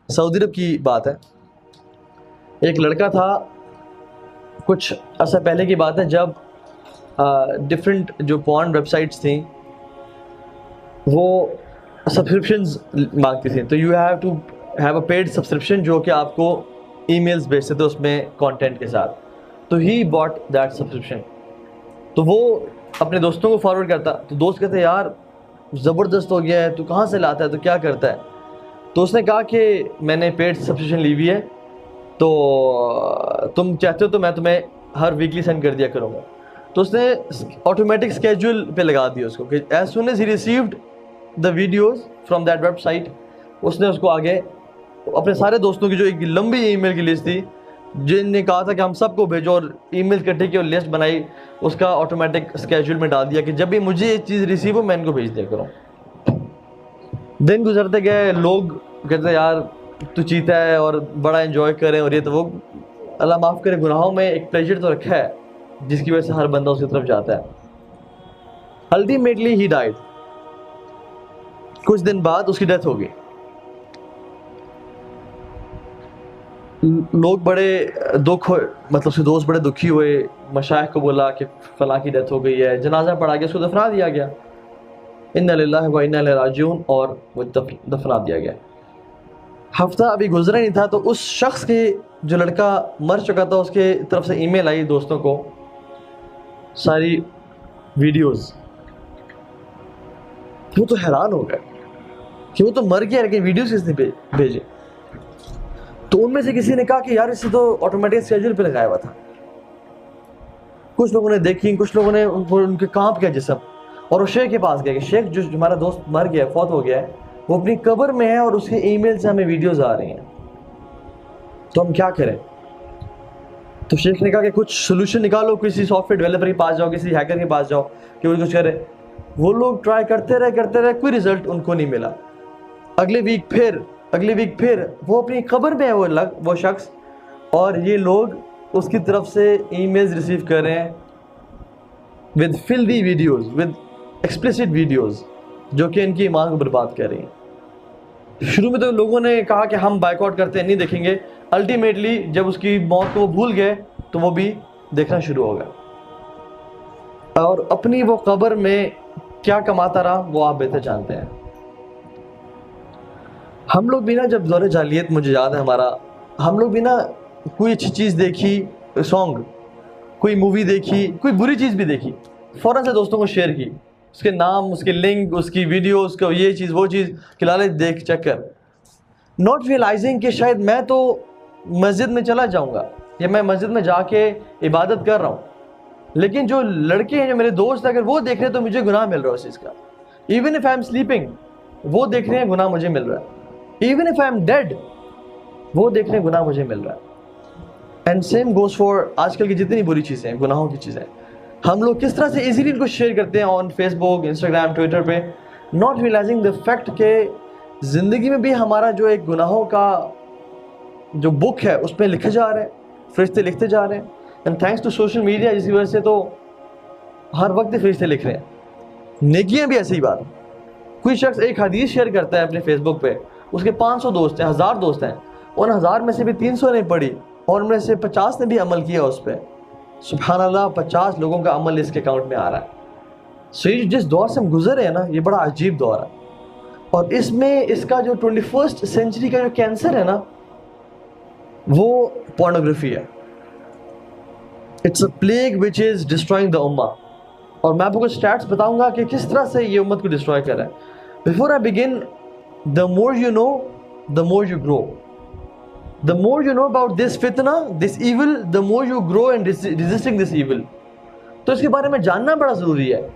Saudi अरब की बात है। एक लड़का था, कुछ अर्सा पहले की बात है, जब डिफरेंट जो पॉर्न वेबसाइट्स थी वो सब्सक्रिप्शंस मांगती थी। तो you have to have a paid subscription जो कि आपको ईमेल्स भेजते थे उसमें कंटेंट के साथ। तो ही बॉट दैट सब्सक्रिप्शन। तो वो अपने दोस्तों को फॉरवर्ड करता, तो दोस्त कहते यार ज़बरदस्त हो गया है, तू कहाँ से लाता है, तो क्या करता है। तो उसने कहा कि मैंने पेड सब्सक्रिप्शन ली हुई है, तो तुम चाहते हो तो मैं तुम्हें हर वीकली सेंड कर दिया करूँगा। तो उसने ऑटोमेटिक स्केड्यूल पे लगा दिया उसको कि as soon as he received the videos from that website, उसने उसको आगे अपने सारे दोस्तों की जो एक लंबी ईमेल की लिस्ट थी जिनने कहा था कि हम सबको भेजो, और ईमेल इकट्ठी की और लिस्ट बनाई, उसका ऑटोमेटिक स्केड्यूल में डाल दिया कि जब भी मुझे ये चीज़ रिसीव हो मैं इनको भेज दिया करूँ। दिन गुजरते गए, लोग कहते यार तू चीता है और बड़ा एंजॉय करें और ये तो वो। अल्लाह माफ़ करे, गुनाहों में एक प्लेजर तो रखा है जिसकी वजह से हर बंदा उसकी तरफ जाता है। Ultimately he died. कुछ दिन बाद उसकी डेथ हो गई। लोग बड़े दुख हुए, मतलब उसके दोस्त बड़े दुखी हुए, मशाइख को बोला कि फलां की डेथ हो गई है, जनाजा पढ़ा गया, उसको दफना दिया गया, इन्ना लिल्लाहि व इन्ना इलैहि राजिऊन, और वो दफना दिया गया। हफ्ता अभी गुजरा नहीं था तो उस शख्स के, जो लड़का मर चुका था, उसके तरफ से ईमेल आई दोस्तों को सारी वीडियोस। वो तो हैरान हो गए कि वो तो मर गया लेकिन वीडियोस किसने भेजे। तो उनमें से किसी ने कहा कि यार इसे तो ऑटोमेटिक स्केड्यूल पे लगाया हुआ था। कुछ लोगों ने देखी, कुछ लोगों ने उनके कांप गया जिस्म, और वो शेख के पास गया कि शेख जो हमारा दोस्त मर गया, फौत हो गया है, वो अपनी कब्र में है और उसके ईमेल से हमें वीडियोस आ रही हैं, तो हम क्या करें। तो शेख ने कहा कि कुछ सोल्यूशन निकालो, किसी सॉफ्टवेयर डेवलपर के पास जाओ, किसी हैकर के पास जाओ कि वो कुछ करे। वो लोग ट्राई करते रहे, कोई रिजल्ट उनको नहीं मिला। अगले वीक फिर वो अपनी कब्र में है वो शख्स, और ये लोग उसकी तरफ से ईमेल्स रिसीव कर रहे हैं with filthy videos, with explicit videos, जो कि इनकी ईमान को बर्बाद कर रही हैं। शुरू में तो लोगों ने कहा कि हम बायकॉट करते हैं, नहीं देखेंगे। अल्टीमेटली जब उसकी मौत को वो भूल गए तो वो भी देखना शुरू हो गया, और अपनी वो कब्र में क्या कमाता रहा वो आप बेहतर जानते हैं। हम लोग भी ना, जब दौरे जालियत, मुझे याद है हमारा, हम लोग भी ना कोई अच्छी चीज़ देखी, सॉन्ग, कोई मूवी देखी, कोई बुरी चीज़ भी देखी, फ़ौरन से दोस्तों को शेयर की, उसके नाम, उसके लिंक, उसकी वीडियो, उसका ये चीज़ वो चीज़, कि लाले देख चेक कर, नॉट रियलाइजिंग कि शायद मैं तो मस्जिद में चला जाऊँगा या मैं मस्जिद में जाके इबादत कर रहा हूँ, लेकिन जो लड़के हैं, जो मेरे दोस्त हैं, अगर वो देख रहे हैं तो मुझे गुनाह मिल रहा है उस चीज़ का। Even if I am sleeping, वो देख रहे हैं, गुनाह मुझे मिल रहा है। Even if I am dead, वो देख रहे हैं, गुनाह मुझे मिल रहा है। एंड सेम गोज़ फॉर आजकल की जितनी बुरी चीज़ें हैं, गुनाहों की चीज़ें, हम लोग किस तरह से इजीली इनको शेयर करते हैं ऑन फेसबुक, इंस्टाग्राम, ट्विटर पे, नॉट रियलाइजिंग द फैक्ट के ज़िंदगी में भी हमारा जो एक गुनाहों का जो बुक है उसमें लिखे जा रहे हैं, फरिश्ते लिखते जा रहे हैं। And thanks to social media, जिसकी वजह से तो हर वक्त ही फरिश्ते लिख रहे हैं। नेकियां भी ऐसी ही बात। कोई शख्स एक हदीस शेयर करता है अपने फेसबुक पे, उसके 500 दोस्त हैं, 1000 दोस्त हैं, उन 1000 में से भी 300 ने पढ़ी और उनमें से 50 ने भी अमल किया उस पर। सुभान अल्लाह, 50 लोगों का अमल इसके अकाउंट में आ रहा है। सो ये जिस दौर से हम गुजर रहे हैं ना, ये बड़ा अजीब दौर है, और इसमें इसका जो 21st सेंचुरी का जो कैंसर है ना, वो पोर्नोग्राफी है। It's a plague which is destroying the उम्मा। और मैं आपको कुछ स्टैट्स बताऊंगा कि किस तरह से ये उम्मत को डिस्ट्रॉय कर रहा है। Before I begin, the more you know the more you grow, the more you know about this फितना, this evil, the more you grow in resisting this evil. तो इसके बारे में जानना बड़ा ज़रूरी है।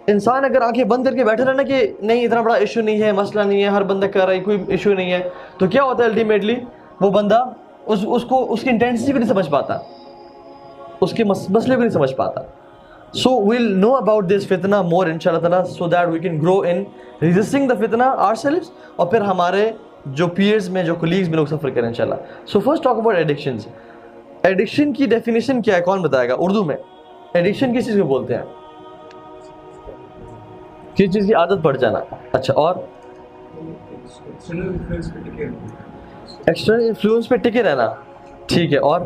इंसान अगर आंखें बंद करके बैठे रहे ना कि नहीं इतना बड़ा इशू नहीं है, मसला नहीं है, हर बंदा कर रहा है, कोई इशू नहीं है, तो क्या होता है अल्टीमेटली वो बंदा उसको उसकी इंटेंसिटी भी नहीं समझ पाता, उसके मसले भी नहीं समझ पाता। So we'll know about this fitna more inshallah ta'ala, so that we can grow in resisting the fitna ourselves, और फिर हमारे जो peers में, जो colleagues में लोग सफ़र करें इंशाल्लाह। So first talk about addictions। Addiction की definition क्या है, कौन बताएगा उर्दू में? Addiction किस चीज़ को बोलते हैं? किस चीज़ की आदत पड़ जाना। अच्छा, और एक्सटर्नल इन्फ्लुएंस पे टिके रहना, ठीक है, और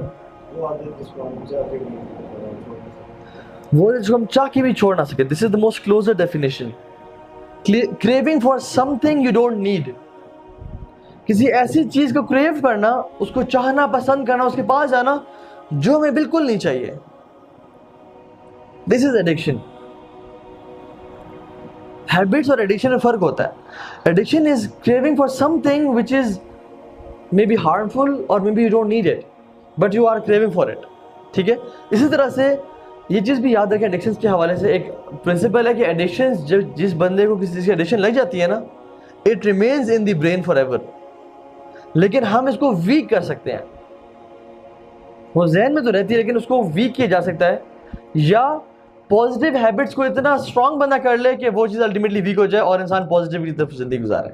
वो आदत जिसको हम चाहते नहीं छोड़ नहीं सकते। वो जो हम चाह के भी छोड़ ना सके। This is the most closer definition. Craving for something you don't need, किसी ऐसी चीज को क्रेव करना, उसको चाहना, पसंद करना, उसके पास जाना जो हमें बिल्कुल नहीं चाहिए। This is addiction. हैबिट्स और एडिक्शन में फर्क होता है। Addiction is craving for something which is may be harmful और may be you don't need it but you are craving for it, ठीक है। इसी तरह से ये चीज़ भी याद रखें एडिक्शंस के हवाले से, एक प्रिंसिपल है कि एडिक्शंस जब जिस बंदे को किसी चीज़ की एडिक्शन लग जाती है ना, it remains in the brain for ever, लेकिन हम इसको वीक कर सकते हैं। वो जहन में तो रहती है लेकिन उसको वीक किया जा सकता है, या पॉजिटिव हैबिट्स को इतना स्ट्रांग बंदा कर ले कि वो चीज़ अल्टीमेटली वीक हो जाए और इंसान पॉजिटिव की तरफ जिंदगी गुजारे,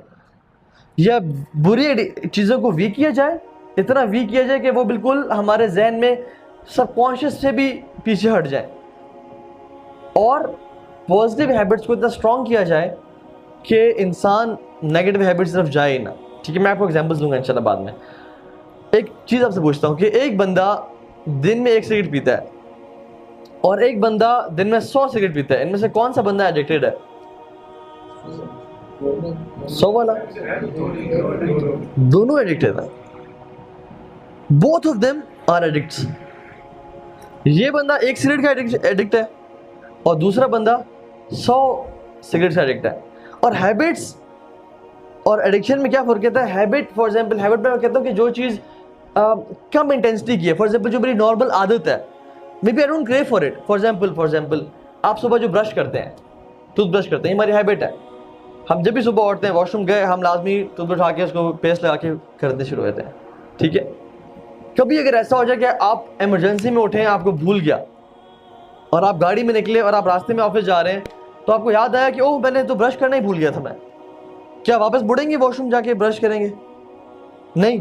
या बुरी चीज़ों को वीक किया जाए, इतना वीक किया जाए कि वो बिल्कुल हमारे जहन में सबकॉन्शियस से भी पीछे हट जाए, और पॉजिटिव हैबिट्स को इतना स्ट्रांग किया जाए कि इंसान नेगेटिव हैबिट्स तरफ जाए ना, ठीक है। मैं आपको एग्जांपल्स दूंगा इंशाल्लाह बाद में। एक चीज़ आपसे पूछता हूँ कि एक बंदा दिन में 1 सिगरेट पीता है और एक बंदा दिन में 100 सिगरेट पीता है, इनमें से कौन सा बंदा एडिक्टेड है? 100 वाला। दोनों एडिक्टेड है, both of them are addicts. ये बंदा 1 सिगरेट का एडिक्ट है और दूसरा बंदा 100 सिगरेट का एडिक्ट है। और हैबिट्स और एडिक्शन में क्या फर्क कहता है? हैबिट, फॉर एग्जांपल, हैबिट में मैं कहता हूँ कि जो चीज़ कम इंटेंसिटी की है, फॉर एग्जांपल जो मेरी नॉर्मल आदत है, maybe I don't crave for it. For example आप सुबह जो ब्रश करते हैं, टूथब्रश करते हैं, हमारी हैबिट है। हम जब भी सुबह उठते हैं, वॉशरूम गए, हम लाजमी टूथब्रश उठा के उसको पेस्ट लगा के करने शुरू होते हैं, ठीक है। कभी अगर ऐसा हो जाए कि आप इमरजेंसी में उठे, आपको भूल गया और आप गाड़ी में निकले और आप रास्ते में ऑफिस जा रहे हैं, तो आपको याद आया कि ओह मैंने तो ब्रश करना ही भूल गया था मैं, क्या वापस मुड़ेंगे वॉशरूम जाके ब्रश करेंगे? नहीं।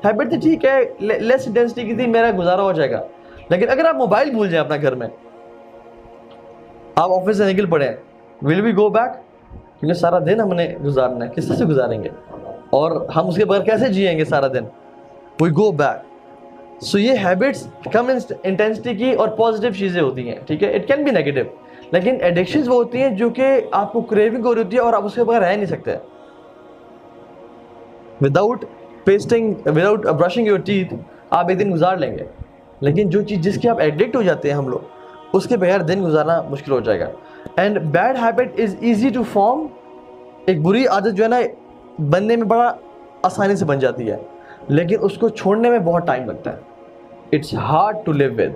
हैबिट तो ठीक है, लेस इंटेंसिटी की थी, मेरा गुजारा हो जाएगा। लेकिन अगर आप मोबाइल भूल जाए अपना घर में, आप ऑफिस से निकल पड़े, विल वी गो बैक? क्योंकि सारा दिन हमने गुजारना है, किस तरह से गुजारेंगे और हम उसके बगैर कैसे जिएंगे सारा दिन? We go back. सो ये हैबिट्स कम इंटेंसिटी की और पॉजिटिव चीज़ें होती हैं, ठीक है। इट कैन बी नेगेटिव, लेकिन एडिक्शंस वो होती हैं जो कि आपको क्रेविंग हो रही होती है और आप उसके बगैर रह नहीं सकते। Without without brushing your teeth आप एक दिन गुजार लेंगे, लेकिन जो चीज़ जिसकी आप एडिक्ट हो जाते हैं हम लोग, उसके बगैर दिन गुजारना मुश्किल हो जाएगा। And bad habit is easy to form. एक बुरी आदत जो है ना, बनने में बड़ा आसानी से बन जाती है, लेकिन उसको छोड़ने में बहुत टाइम लगता है। It's hard to live with.